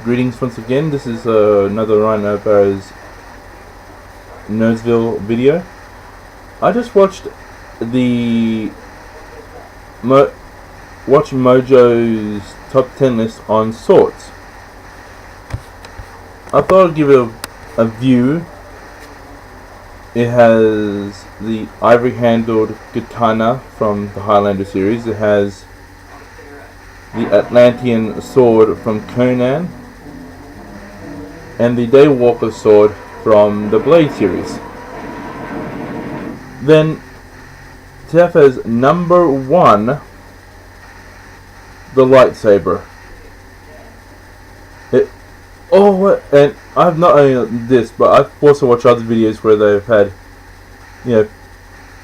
Greetings once again. This is another Ryan Barrow's Nerdsville video. I just watched the watching Mojo's top 10 list on swords. I thought I'd give it a view. It has the ivory-handled katana from the Highlander series. It has the Atlantean sword from Conan, and the Daywalker sword from the Blade series. Then Tef has number 1, the lightsaber. And I've not only this, but I've also watched other videos where they've had,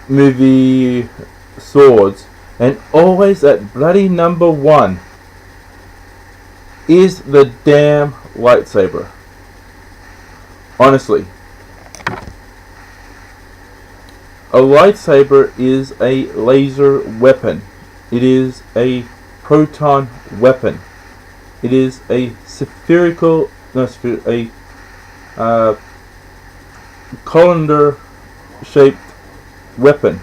movie swords, and always at bloody number 1 is the damn lightsaber. Honestly, a lightsaber is a laser weapon. It is a proton weapon. It is a colander shaped weapon.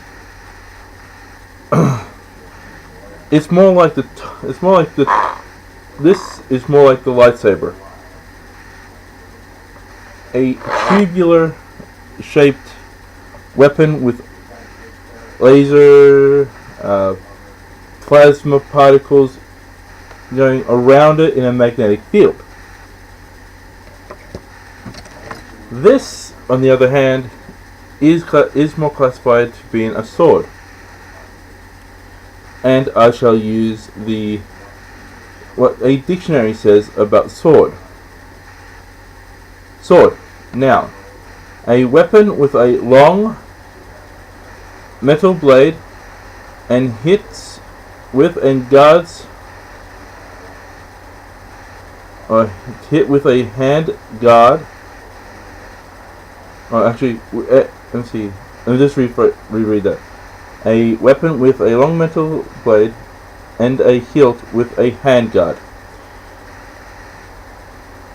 This is more like the lightsaber. A tubular shaped weapon with laser plasma particles going around it in a magnetic field. This, on the other hand, is more classified to being a sword. And I shall use what a dictionary says about sword. Sword. Noun. A weapon with a long metal blade and hits with and guards, or hit with a hand guard. Let me see. Let me just reread that. A weapon with a long metal blade and a hilt with a handguard.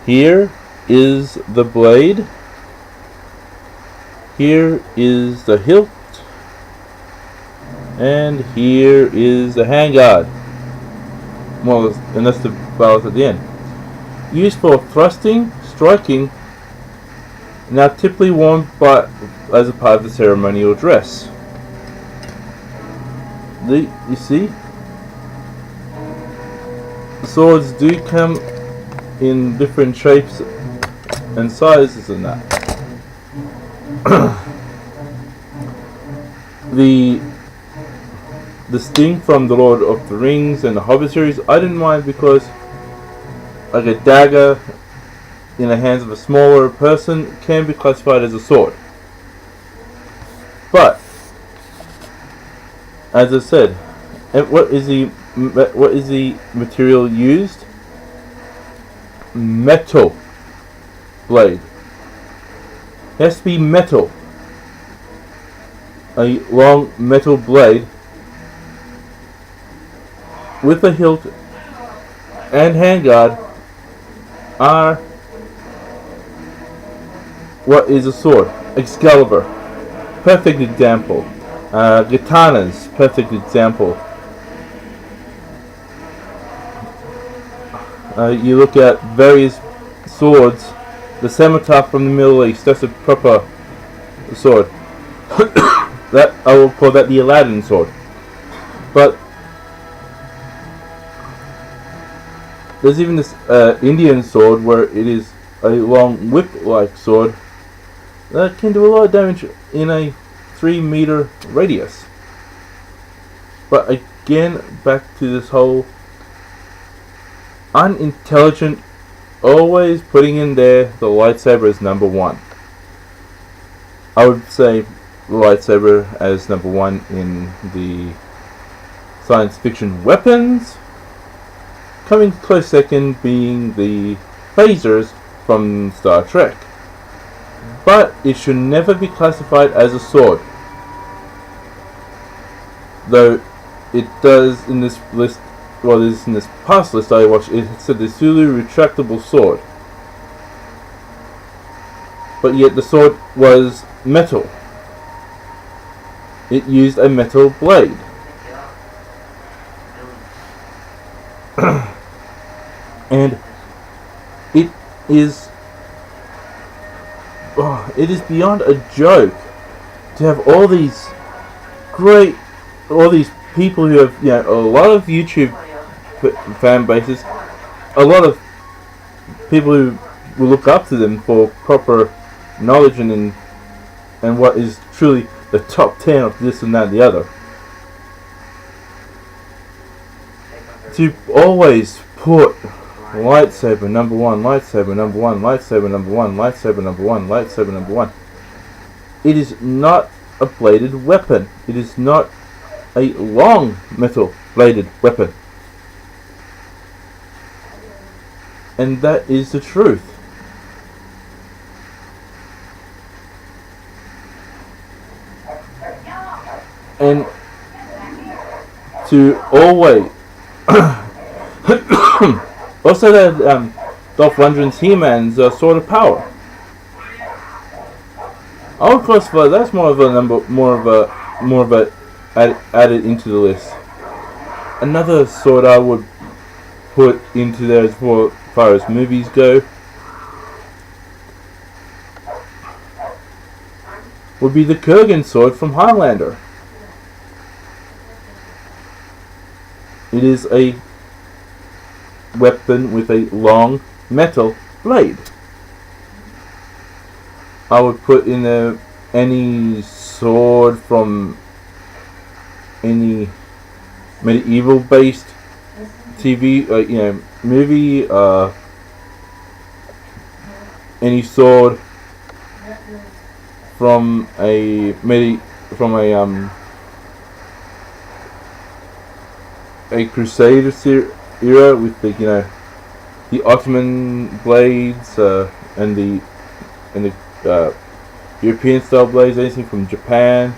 Here is the blade. Here is the hilt. And here is the handguard. More or less, and that's the balance at the end. Used for thrusting, striking. Now typically worn as a part of the ceremonial dress. You see, swords do come in different shapes and sizes and that. The sting from the Lord of the Rings and the Hobbit series, I didn't mind because, like, a dagger in the hands of a smaller person can be classified as a sword. But as I said, what is the material used? Metal blade. It has to be metal. A long metal blade with a hilt and handguard are what is a sword. Excalibur, perfect example. Katanas, perfect example. You look at various swords. The scimitar from the Middle East, that's a proper sword. That I will call that the Aladdin sword. But there's even this Indian sword where it is a long whip-like sword that can do a lot of damage in a 3-meter radius. But again, back to this whole unintelligent, always putting in there the lightsaber as number 1. I would say the lightsaber as number 1 in the science fiction weapons. Coming close second being the phasers from Star Trek. But it should never be classified as a sword. Though it does in this list well, this is in this past list I watched, it said the Sulu retractable sword. But yet the sword was metal. It used a metal blade. And it is beyond a joke to have all these people who have, a lot of YouTube fan bases, a lot of people who will look up to them for proper knowledge and what is truly the top 10 of this and that and the other, to always put lightsaber number one, lightsaber number one, lightsaber number one, lightsaber number one, lightsaber number one. It is not a bladed weapon. It is not a long metal bladed weapon. And that is the truth. And to always also that Dolph Lundgren's He-Man's Sword of Power. I would classify that's more of a added into the list. Another sword I would put into there as far as movies go would be the Kurgan sword from Highlander. It is a weapon with a long metal blade. I would put in there any sword from any medieval based TV, movie, any sword from a Crusader era with the Ottoman blades and the European style blades, anything from Japan,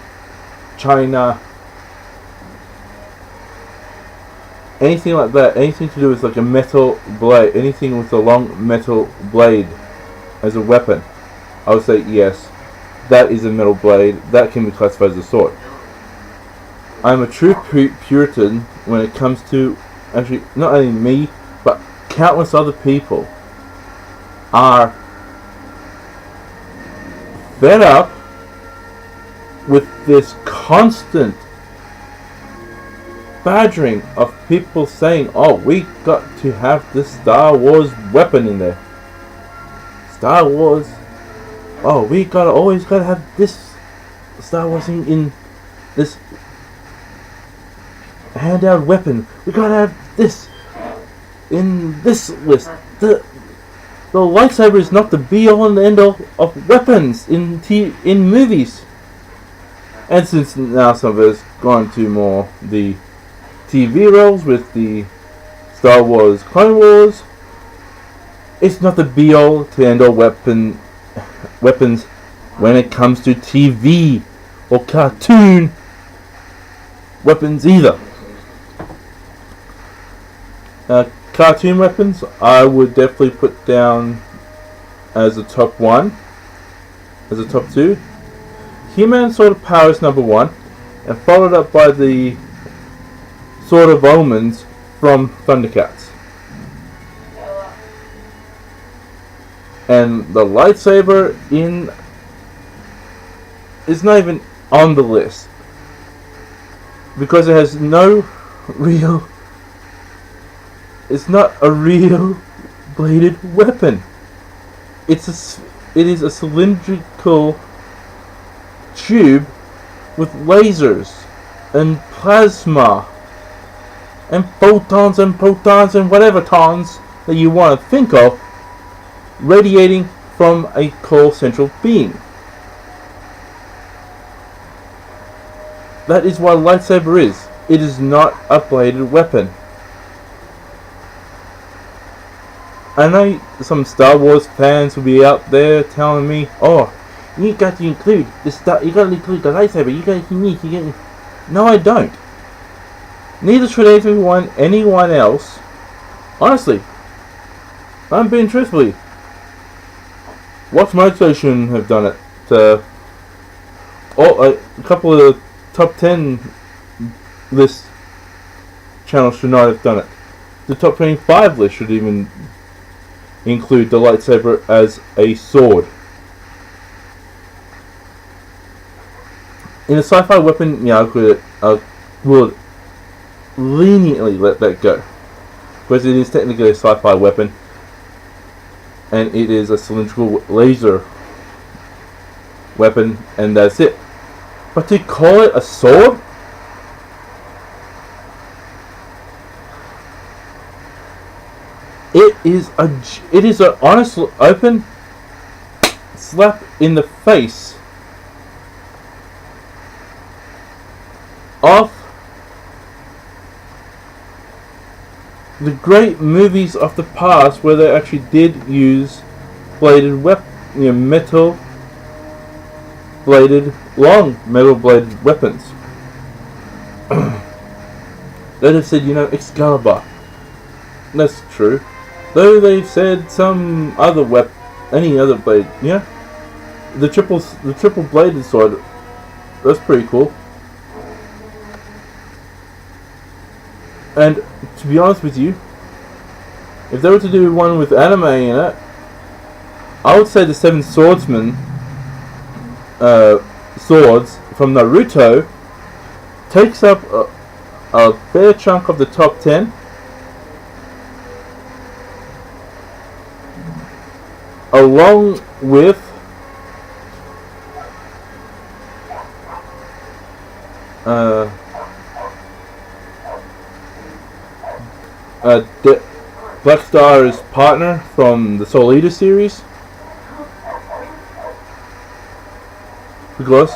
China, anything like that, anything to do with like a metal blade, anything with a long metal blade as a weapon, I would say yes, that is a metal blade, that can be classified as a sword. I'm a true Puritan when it comes to, actually, not only me, but countless other people are fed up with this constant badgering of people saying, oh, we got to have this Star Wars weapon in there. Star Wars, oh, we always gotta have this Star Wars thing in this handheld weapon. We gotta have this in this list. The lightsaber is not the be-all and end-all of weapons in movies. And since now some of us gone to more the TV roles with the Star Wars Clone Wars, it's not the be-all to end-all weapons when it comes to TV or cartoon weapons either. Cartoon weapons, I would definitely put down as a top one, as a top two. He-Man's Sword of Power is number one, and followed up by the Sword of Omens from Thundercats. And the lightsaber is not even on the list because it has no real. It's not a real bladed weapon. It is a cylindrical tube with lasers and plasma and photons and protons and whatever tons that you want to think of radiating from a core central beam. That is what a lightsaber is. It is not a bladed weapon. I know some Star Wars fans will be out there telling me, "Oh, you got to include the lightsaber. You need. No, I don't. Neither should anyone else. Honestly, I'm being truthfully. Watch My Station have done it. A couple of the top 10 list channels should not have done it. The top 25 list should even include the lightsaber as a sword. In a sci-fi weapon, yeah, I will leniently let that go, because it is technically a sci-fi weapon, and it is a cylindrical laser weapon, and that's it. But to call it a sword? It is an honest open slap in the face of the great movies of the past where they actually did use bladed metal bladed weapons. They'd have said, Excalibur. That's true. Though they've said some other any other blade, yeah. The triple bladed sword. That's pretty cool. And to be honest with you, if they were to do one with anime in it, I would say the Seven Swordsmen swords from Naruto takes up a fair chunk of the top 10. Along with Black Star's partner from the Soul Eater series, because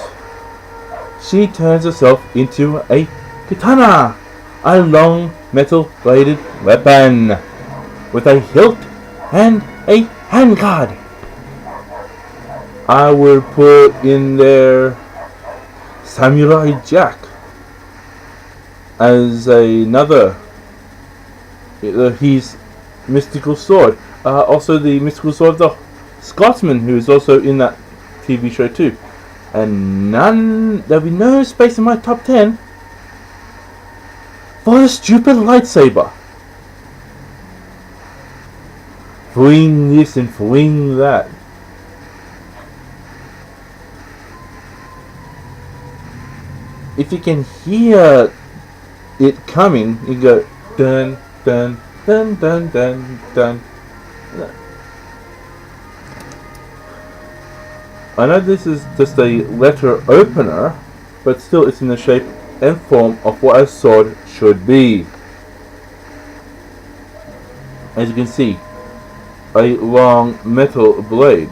she turns herself into a katana, a long metal bladed weapon with a hilt and a handguard. I would put in there Samurai Jack as another his mystical sword. Also the mystical sword of the Scotsman, who is also in that TV show too. And there'll be no space in my top 10 for the stupid lightsaber. Fling this and fling that. If you can hear it coming, you go dun dun dun dun dun dun. I know this is just a letter opener, but still it's in the shape and form of what a sword should be. As you can see, a long metal blade.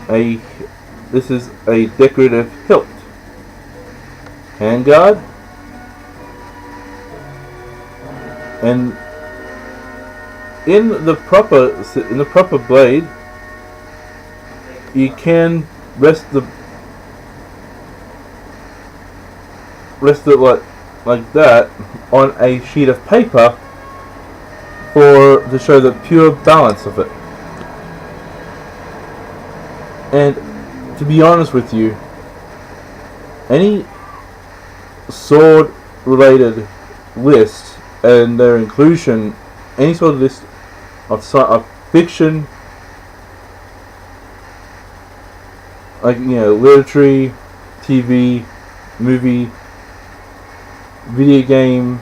This is a decorative hilt. Handguard. And in the proper blade, you can rest it like that on a sheet of paper to show the pure balance of it. And to be honest with you, any sword related list and their inclusion, any sort of list of fiction, like literature, TV, movie, video game,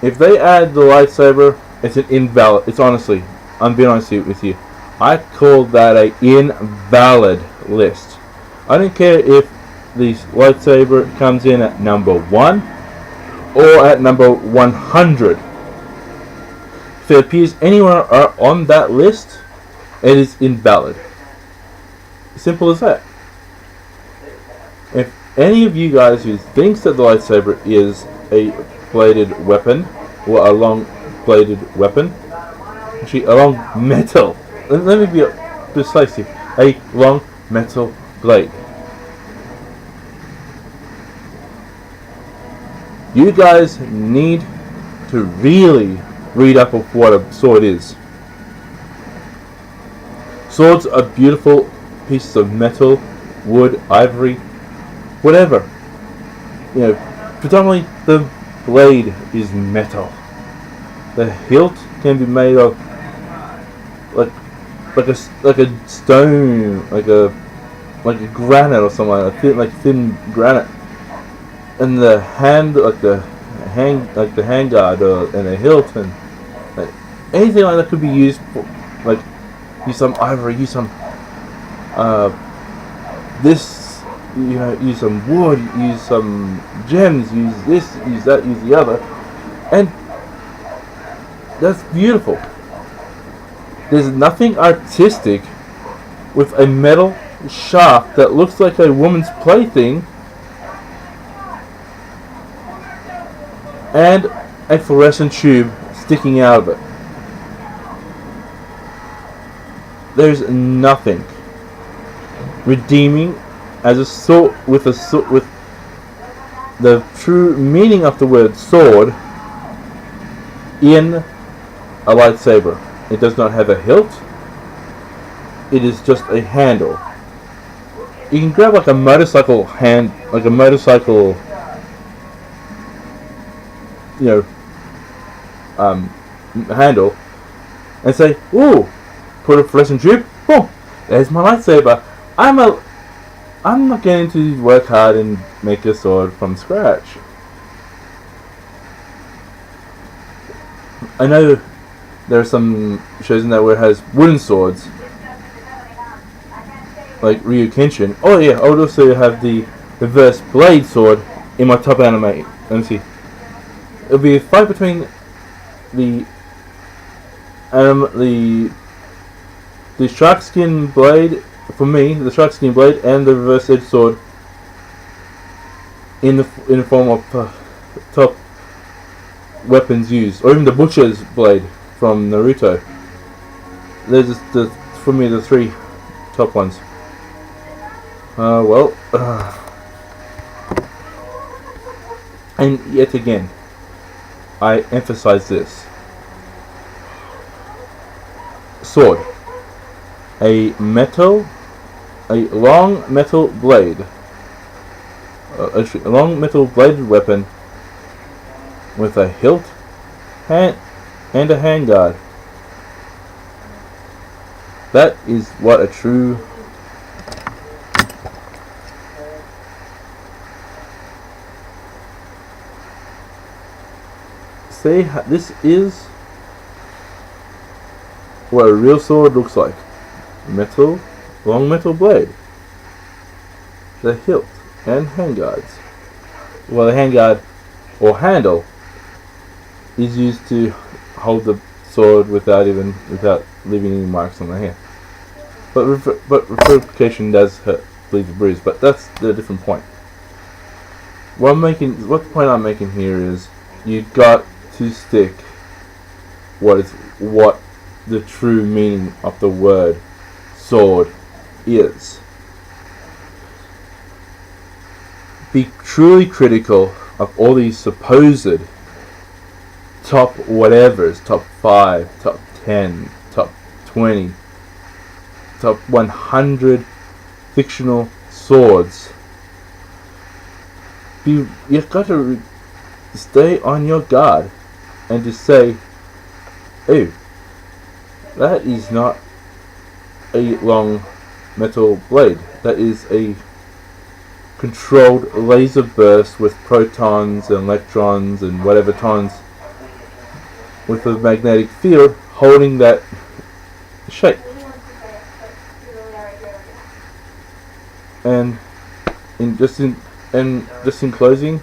if they add the lightsaber, it's an invalid. It's honestly, I'm being honest with you, I call that a invalid list. I don't care if the lightsaber comes in at number 1 or at number 100. If it appears anywhere on that list, it is invalid. Simple as that. If any of you guys who thinks that the lightsaber is a bladed weapon, or a long bladed weapon, actually a long metal, let me be precise here, a long metal blade. You guys need to really read up of what a sword is. Swords are beautiful pieces of metal, wood, ivory, whatever. You know, predominantly the blade is metal. The hilt can be made of like a stone, like a granite or something, like thin granite. And the hand, like the hand guard and the hilt and like, anything like that could be used for, like, use some ivory, use some this, you know, use some wood, use some gems, use this, use that, use the other, and that's beautiful. There's nothing artistic with a metal shaft that looks like a woman's plaything and a fluorescent tube sticking out of it. There's nothing redeeming as a sword with the true meaning of the word sword in a lightsaber. It does not have a hilt. It is just a handle. You can grab like a motorcycle you know, handle, and say, "Ooh, put a fluorescent tube. Oh, there's my lightsaber. I'm not going to work hard and make a sword from scratch." I know there are some shows in that where it has wooden swords, like Ryu Kenshin. Oh yeah, I would also have the reverse blade sword in my top anime. Let me see. It'll be a fight between the shark skin blade, for me, the shark skin blade, and the reverse edge sword in the form of top weapons used, or even the butcher's blade from Naruto. There's for me the three top ones. And yet again, I emphasize this. Sword. A long metal blade. A long metal bladed weapon with a hilt and a handguard. That is what a true this is what a real sword looks like. Long metal blade, the hilt and handguards. Well, the handguard or handle is used to hold the sword without leaving any marks on the hand. But replication does leave a bruise. But that's the different point. What the point I'm making here is you got to stick what the true meaning of the word sword is. Be truly critical of all these supposed top whatevers, top 5, top 10, top 20, top 100 fictional swords. You've got to stay on your guard and to say, "Oh, that is not a long metal blade. That is a controlled laser burst with protons and electrons and whatever tons with a magnetic field holding that shape." And just in closing,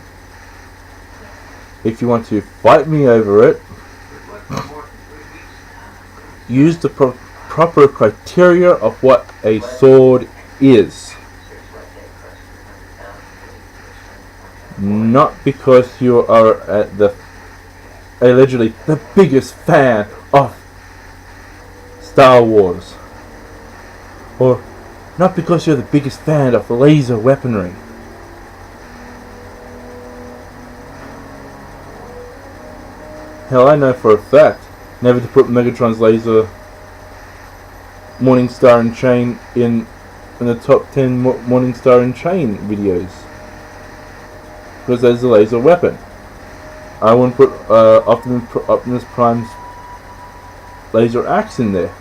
if you want to fight me over it, use the proper criteria of what a sword is. Not because you are allegedly the biggest fan of Star Wars, or not because you're the biggest fan of laser weaponry. Hell, I know for a fact never to put Megatron's laser, Morningstar and Chain in the top 10 Morningstar and Chain videos, because there's a laser weapon. I wouldn't put Optimus Prime's laser axe in there.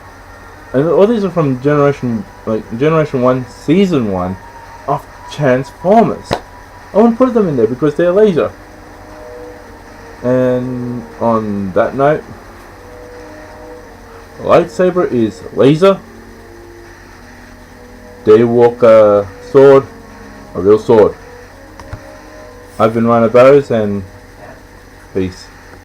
And all these are from Generation 1, Season 1 of Transformers. I wouldn't put them in there because they're laser. And on that note, lightsaber is laser. Daywalker sword, a real sword. I've been Rhino Barrows, and peace.